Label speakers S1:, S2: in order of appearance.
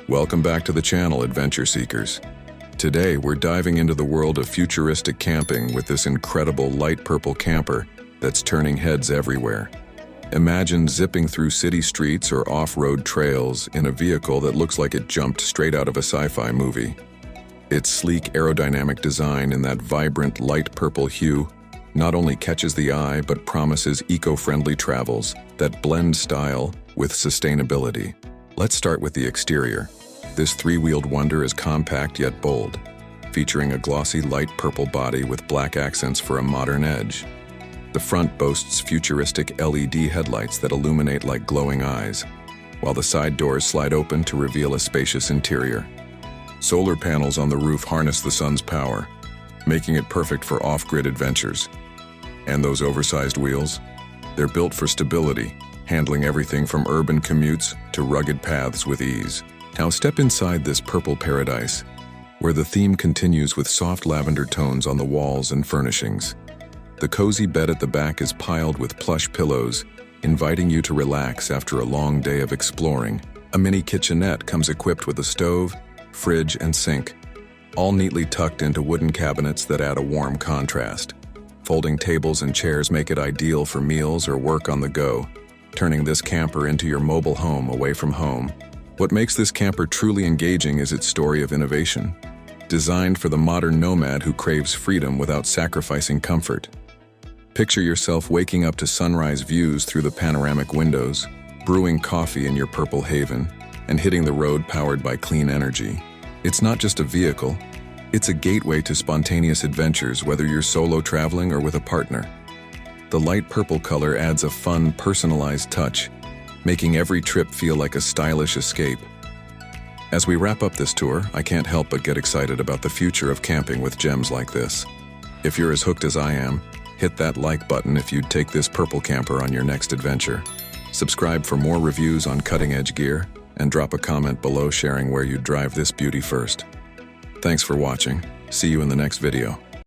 S1: Welcome back to the channel, Adventure Seekers. Today, we're diving into the world of futuristic camping with this incredible light purple camper that's turning heads everywhere. Imagine zipping through city streets or off-road trails in a vehicle that looks like it jumped straight out of a sci-fi movie. Its sleek aerodynamic design in that vibrant light purple hue not only catches the eye but promises eco-friendly travels that blend style with sustainability. Let's start with the exterior. This three-wheeled wonder is compact yet bold, featuring a glossy light purple body with black accents for a modern edge. The front boasts futuristic LED headlights that illuminate like glowing eyes, while the side doors slide open to reveal a spacious interior. Solar panels on the roof harness the sun's power, making it perfect for off-grid adventures. And those oversized wheels? They're built for stability, handling everything from urban commutes to rugged paths with ease. Now step inside this purple paradise, where the theme continues with soft lavender tones on the walls and furnishings. The cozy bed at the back is piled with plush pillows, inviting you to relax after a long day of exploring. A mini kitchenette comes equipped with a stove, fridge, and sink, all neatly tucked into wooden cabinets that add a warm contrast. Folding tables and chairs make it ideal for meals or work on the go, turning this camper into your mobile home away from home. What makes this camper truly engaging is its story of innovation. Designed for the modern nomad who craves freedom without sacrificing comfort. Picture yourself waking up to sunrise views through the panoramic windows, brewing coffee in your purple haven, and hitting the road powered by clean energy. It's not just a vehicle, it's a gateway to spontaneous adventures, whether you're solo traveling or with a partner. The light purple color adds a fun, personalized touch, making every trip feel like a stylish escape. As we wrap up this tour, I can't help but get excited about the future of camping with gems like this. If you're as hooked as I am, hit that like button if you'd take this purple camper on your next adventure. Subscribe for more reviews on cutting-edge gear, and drop a comment below sharing where you'd drive this beauty first. Thanks for watching. See you in the next video.